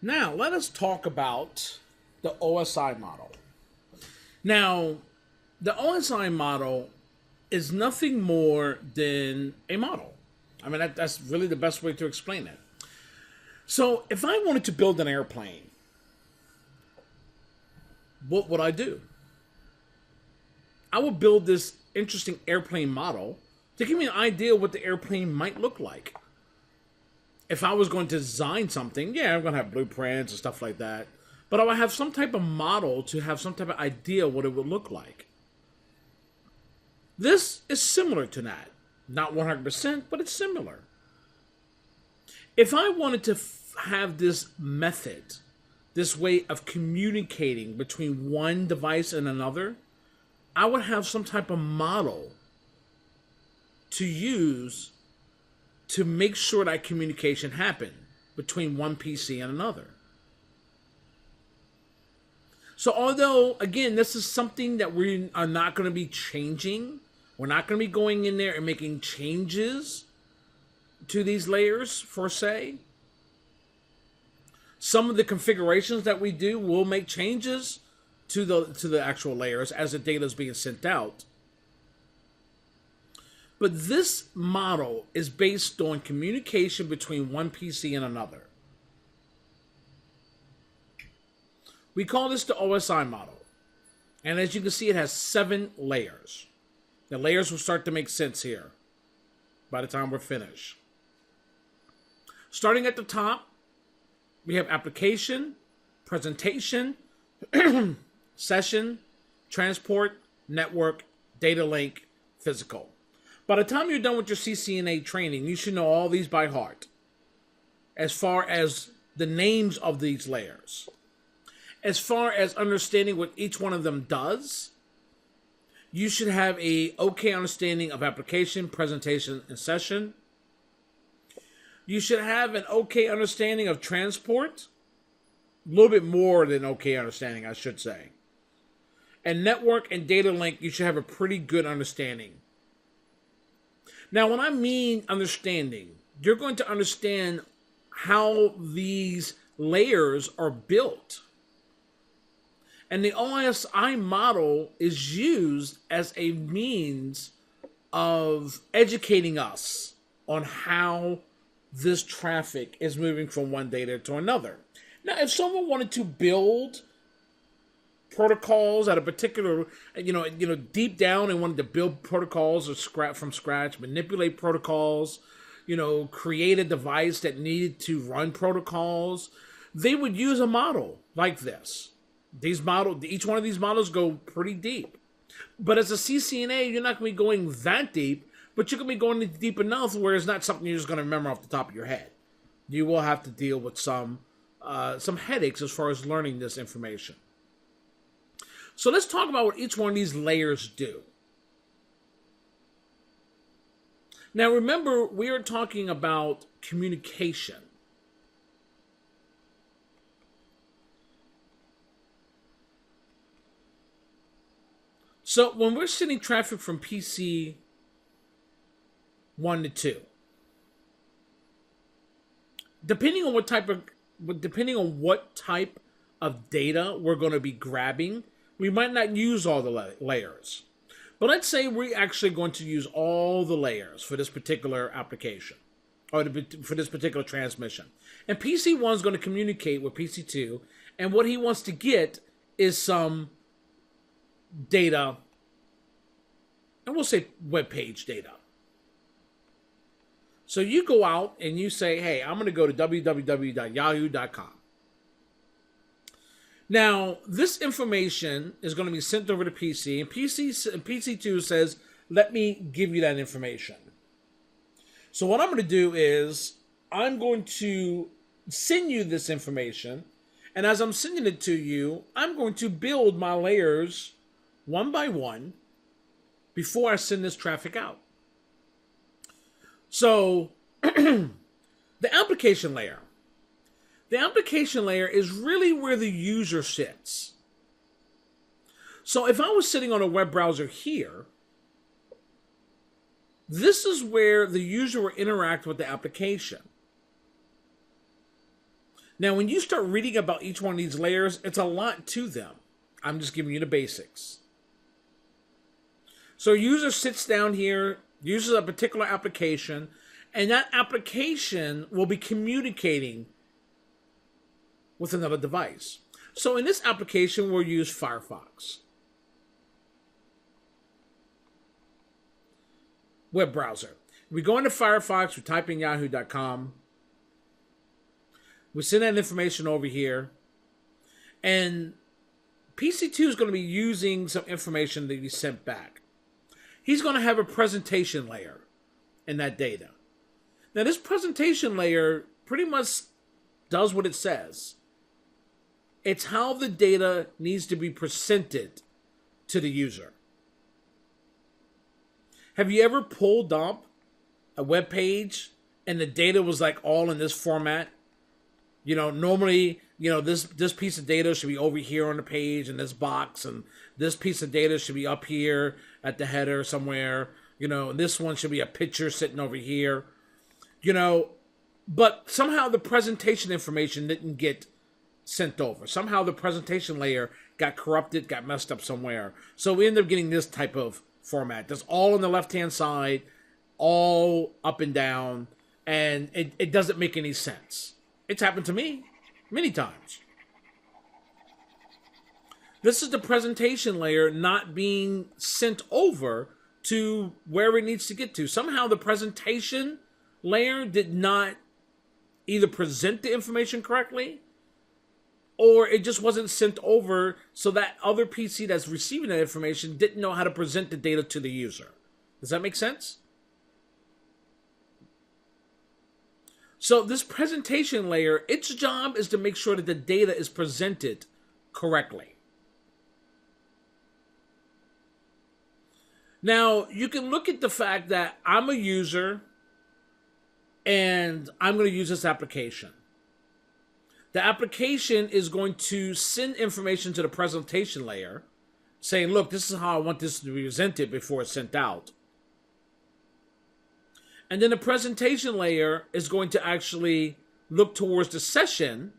Now, let us talk about the OSI model. Now, the OSI model is nothing more than a model. I mean, that's really the best way to explain it. So, if I wanted to build an airplane, what would I do? I would build this interesting airplane model to give me an idea what the airplane might look like. If I was going to design something, yeah, I'm going to have blueprints and stuff like that. But I would have some type of model to have some type of idea what it would look like. This is similar to that. Not 100%, but it's similar. If I wanted to have this method, this way of communicating between one device and another, I would have some type of model to use to make sure that communication happened between one PC and another. So although, again, this is something that we are not going to be changing, we're not going to be going in there and making changes to these layers, per se. Some of the configurations that we do will make changes to the actual layers as the data is being sent out. But this model is based on communication between one PC and another. We call this the OSI model. And as you can see, it has 7 layers. The layers will start to make sense here by the time we're finished. Starting at the top, we have application, presentation, session, transport, network, data link, physical. By the time you're done with your CCNA training, you should know all these by heart as far as the names of these layers. As far as understanding what each one of them does, you should have a okay understanding of application, presentation, and session. You should have an okay understanding of transport. A little bit more than okay understanding, I should say. And network and data link, you should have a pretty good understanding. Now, when I mean understanding, you're going to understand how these layers are built. And the OSI model is used as a means of educating us on how this traffic is moving from one data to another. Now, if someone wanted to build protocols at a particular, deep down and wanted to build protocols from scratch, manipulate protocols, create a device that needed to run protocols, they would use a model like this. Each one of these models go pretty deep. But as a CCNA, you're not going to be going that deep, but you're going to be going deep enough where it's not something you're just going to remember off the top of your head. You will have to deal with some headaches as far as learning this information. So let's talk about what each one of these layers do. Now remember, we are talking about communication. So when we're sending traffic from PC 1 to 2, depending on what type of data we're going to be grabbing, we might not use all the layers. But let's say we're actually going to use all the layers for this particular application, or for this particular transmission. And PC1 is going to communicate with PC2, and what he wants to get is some data, and we'll say web page data. So you go out and you say, hey, I'm going to go to www.yahoo.com. Now, this information is going to be sent over to PC, and PC2 says, let me give you that information. So what I'm going to do is, I'm going to send you this information, and as I'm sending it to you, I'm going to build my layers one by one before I send this traffic out. So, the application layer. The application layer is really where the user sits. So if I was sitting on a web browser here, this is where the user will interact with the application. Now, when you start reading about each one of these layers, it's a lot to them. I'm just giving you the basics. So a user sits down here, uses a particular application, and that application will be communicating with another device. So in this application, we'll use Firefox. Web browser. We go into Firefox, we type in yahoo.com. We send that information over here. And PC2 is going to be using some information that he sent back. He's going to have a presentation layer in that data. Now, this presentation layer pretty much does what it says. It's how the data needs to be presented to the user. Have you ever pulled up a web page and the data was like all in this format? You know, normally, you know, this piece of data should be over here on the page in this box, and this piece of data should be up here at the header somewhere. You know, and this one should be a picture sitting over here. You know, but somehow the presentation information didn't get sent over. Somehow the presentation layer got corrupted, got messed up somewhere. So we end up getting this type of format. That's all on the left-hand side, all up and down, and it doesn't make any sense. It's happened to me many times. This is the presentation layer not being sent over to where it needs to get to. Somehow the presentation layer did not either present the information correctly, or it just wasn't sent over, so that other PC that's receiving that information didn't know how to present the data to the user. Does that make sense? So this presentation layer, its job is to make sure that the data is presented correctly. Now, you can look at the fact that I'm a user and I'm going to use this application. The application is going to send information to the presentation layer saying, look, this is how I want this to be presented before it's sent out. And then the presentation layer is going to actually look towards the session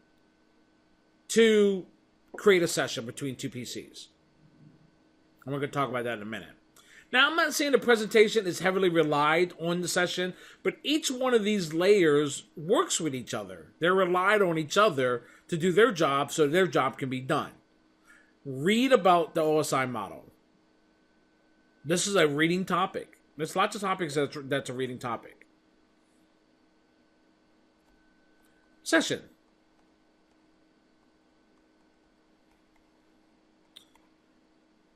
to create a session between two PCs. And we're going to talk about that in a minute. Now, I'm not saying the presentation is heavily relied on the session, but each one of these layers works with each other. They're relied on each other to do their job so their job can be done. Read about the OSI model. This is a reading topic. There's lots of topics that's a reading topic. Session.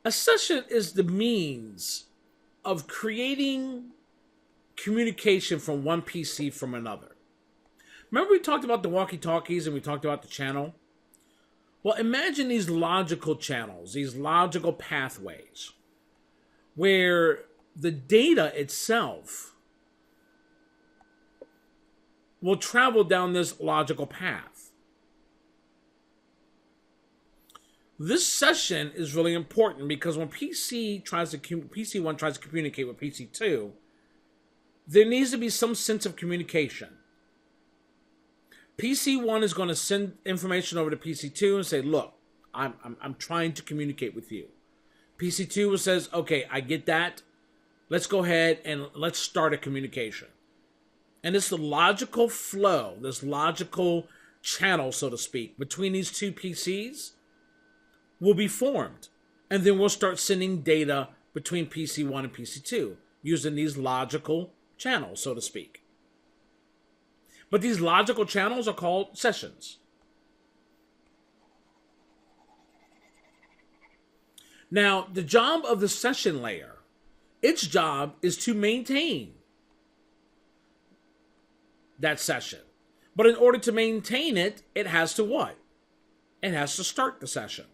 A session is the means of creating communication from one PC from another. Remember we talked about the walkie-talkies and we talked about the channel? Well, imagine these logical channels, these logical pathways, where the data itself will travel down this logical path. This session is really important because when PC1 tries to communicate with PC2, there needs to be some sense of communication. PC1 is going to send information over to PC2 and say, look, I'm trying to communicate with you. PC2 says, okay, I get that. Let's go ahead and let's start a communication. And it's the logical flow, this logical channel, so to speak, between these two PCs will be formed. And then we'll start sending data between PC1 and PC2 using these logical channels, so to speak. But these logical channels are called sessions. Now, the job of the session layer, its job is to maintain that session. But in order to maintain it, it has to what? It has to start the session.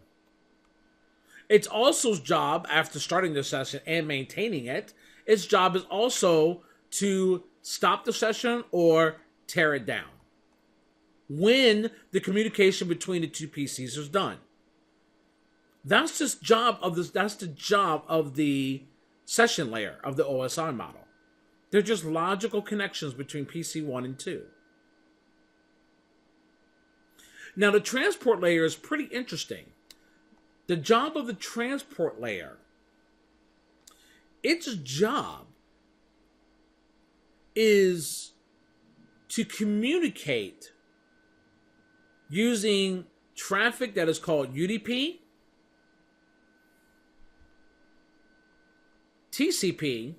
Its also job, after starting the session and maintaining it, its job is also to stop the session or tear it down when the communication between the two PCs is done. That's the job of the session layer of the OSI model. They're just logical connections between PC 1 and 2. Now, the transport layer is pretty interesting. The job of the transport layer, its job is to communicate using traffic that is called UDP, TCP,